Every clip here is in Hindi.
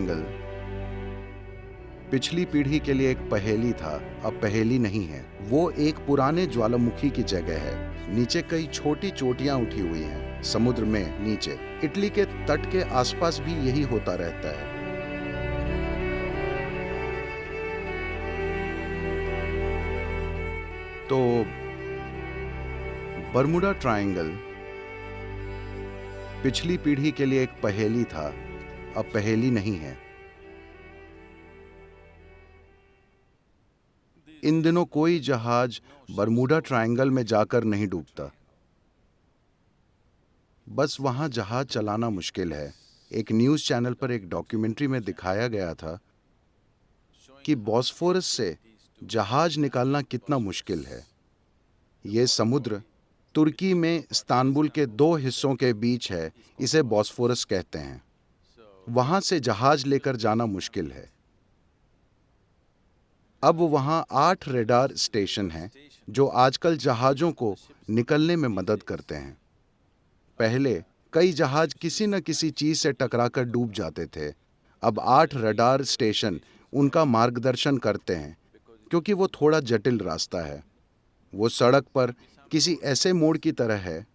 ट्रायंगल पिछली पीढ़ी के लिए एक पहेली था, अब पहेली नहीं है। वो एक पुराने ज्वालामुखी की जगह है। नीचे कई छोटी चोटियां उठी हुई हैं, समुद्र में नीचे। इटली के तट के आसपास भी यही होता रहता है। तो बर्मुडा ट्रायंगल पिछली पीढ़ी के लिए एक पहेली था, अब पहेली नहीं है। इन दिनों कोई जहाज बर्मुडा ट्रायंगल में जाकर नहीं डूबता। बस वहां जहाज चलाना मुश्किल है। एक न्यूज़ चैनल पर एक डॉक्यूमेंट्री में दिखाया गया था कि बॉस्फोरस से जहाज निकालना कितना मुश्किल है। ये समुद्र तुर्की में इस्तांबुल के दो हिस्सों के बीच है, इसे बॉस्फोरस कहते हैं। वहां से जहाज लेकर जाना मुश्किल है। अब वहां 8 रेडार स्टेशन हैं जो आजकल जहाज़ों को निकलने में मदद करते हैं। पहले कई जहाज किसी न किसी चीज से टकराकर डूब जाते थे। अब 8 रडार स्टेशन उनका मार्गदर्शन करते हैं, क्योंकि वो थोड़ा जटिल रास्ता है। वो सड़क पर किसी ऐसे मोड़ की तरह है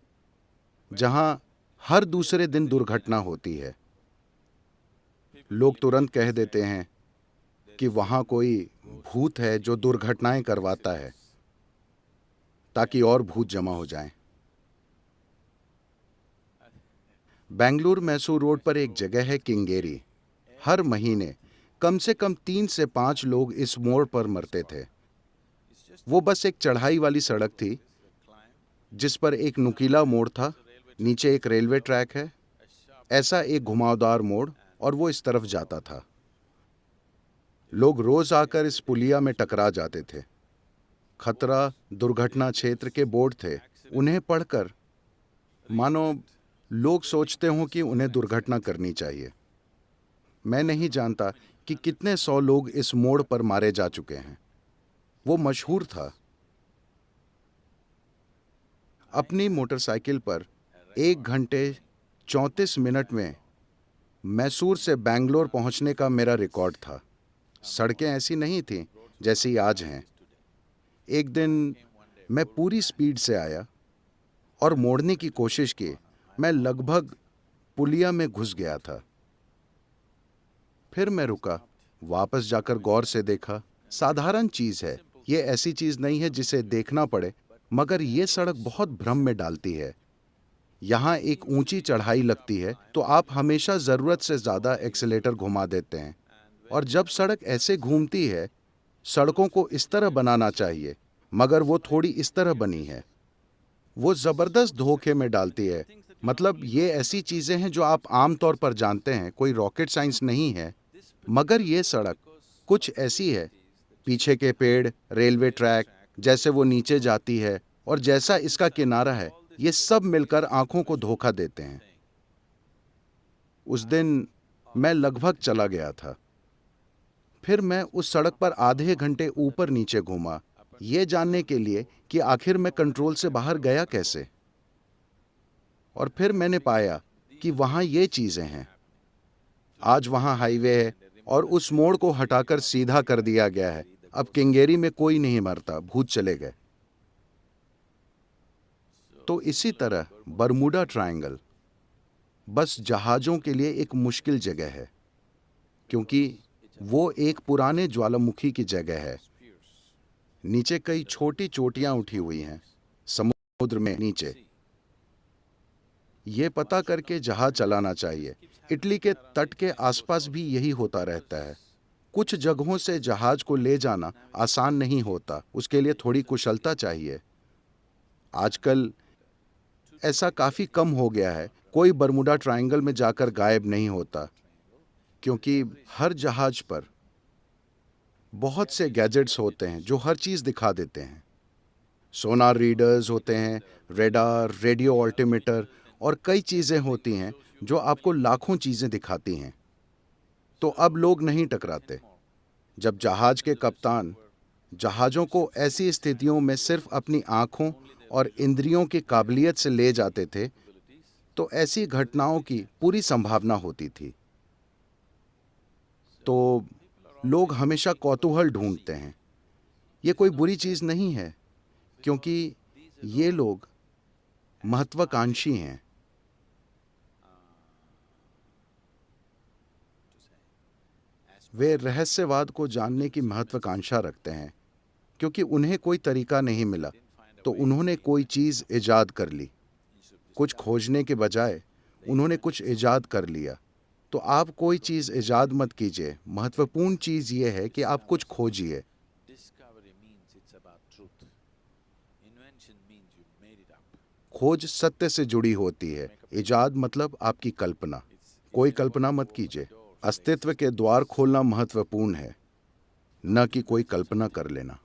जहां हर दूसरे दिन दुर्घटना होती है। लोग तुरंत कह देते हैं कि वहां कोई भूत है जो दुर्घटनाएं करवाता है, ताकि और भूत जमा हो जाएं। बेंगलुरु मैसूर रोड पर एक जगह है किंगेरी। हर महीने कम से कम 3 से 5 लोग इस मोड़ पर मरते थे। वो बस एक चढ़ाई वाली सड़क थी जिस पर एक नुकीला मोड़ था, नीचे एक रेलवे ट्रैक है, ऐसा एक घुमावदार मोड़, और वो इस तरफ जाता था। लोग रोज आकर इस पुलिया में टकरा जाते थे। खतरा दुर्घटना क्षेत्र के बोर्ड थे। उन्हें पढ़कर मानो लोग सोचते हों कि उन्हें दुर्घटना करनी चाहिए। मैं नहीं जानता कि कितने 100 लोग इस मोड़ पर मारे जा चुके हैं। वो मशहूर था। अपनी मोटरसाइकिल पर 1 घंटे 34 मिनट में मैसूर से बेंगलोर पहुंचने का मेरा रिकॉर्ड था। सड़कें ऐसी नहीं थीं जैसी आज हैं। एक दिन मैं पूरी स्पीड से आया और मोड़ने की कोशिश की। मैं लगभग पुलिया में घुस गया था। फिर मैं रुका, वापस जाकर गौर से देखा। साधारण चीज है, ये ऐसी चीज नहीं है जिसे देखना पड़े, मगर ये सड़क बहुत भ्रम में डालती है। यहाँ एक ऊंची चढ़ाई लगती है तो आप हमेशा जरूरत से ज्यादा एक्सीलेटर घुमा देते हैं, और जब सड़क ऐसे घूमती है, सड़कों को इस तरह बनाना चाहिए, मगर वो थोड़ी इस तरह बनी है। वो जबरदस्त धोखे में डालती है। मतलब ये ऐसी चीजें हैं जो आप आमतौर पर जानते हैं, कोई रॉकेट साइंस नहीं है। मगर ये सड़क कुछ ऐसी है, पीछे के पेड़, रेलवे ट्रैक, जैसे वो नीचे जाती है, और जैसा इसका किनारा है, ये सब मिलकर आंखों को धोखा देते हैं। उस दिन मैं लगभग चला गया था। फिर मैं उस सड़क पर आधे घंटे ऊपर नीचे घूमा, ये जानने के लिए कि आखिर मैं कंट्रोल से बाहर गया कैसे। और फिर मैंने पाया कि वहां ये चीजें हैं। आज वहां हाईवे है और उस मोड़ को हटाकर सीधा कर दिया गया है। अब किंगेरी में कोई नहीं मरता, भूत चले गए। तो इसी तरह बर्मुडा ट्रायंगल बस जहाजों के लिए एक मुश्किल जगह है, क्योंकि वो एक पुराने ज्वालामुखी की जगह है। नीचे कई छोटी चोटियां उठी हुई हैं, समुद्र में नीचे। ये पता करके जहाज चलाना चाहिए। इटली के तट के आसपास भी यही होता रहता है। कुछ जगहों से जहाज को ले जाना आसान नहीं होता, उसके लिए थोड़ी कुशलता चाहिए। आजकल ऐसा काफी कम हो गया है। कोई बर्मुडा ट्रायंगल में जाकर गायब नहीं होता, क्योंकि हर जहाज पर बहुत से गैजेट्स होते हैं जो हर चीज दिखा देते हैं। सोनार रीडर्स होते हैं, रेडार, रेडियो अल्टीमीटर, और कई चीजें होती हैं जो आपको लाखों चीजें दिखाती हैं। तो अब लोग नहीं टकराते। जब जहाज के कप्तान जहाजों को ऐसी स्थितियों में सिर्फ अपनी आंखों और इंद्रियों की काबिलियत से ले जाते थे, तो ऐसी घटनाओं की पूरी संभावना होती थी। तो लोग हमेशा कौतूहल ढूंढते हैं। ये कोई बुरी चीज़ नहीं है, क्योंकि ये लोग महत्वाकांक्षी हैं। वे रहस्यवाद को जानने की महत्वाकांक्षा रखते हैं, क्योंकि उन्हें कोई तरीका नहीं मिला, तो उन्होंने कोई चीज़ ईजाद कर ली। कुछ खोजने के बजाय उन्होंने कुछ ईजाद कर लिया। तो आप कोई चीज़ ईजाद मत कीजिए, महत्वपूर्ण चीज़ ये है कि आप कुछ खोजिए। खोज सत्य से जुड़ी होती है। ईजाद मतलब आपकी कल्पना। कोई कल्पना मत कीजिए। अस्तित्व के द्वार खोलना महत्वपूर्ण है, न कि कोई कल्पना कर लेना।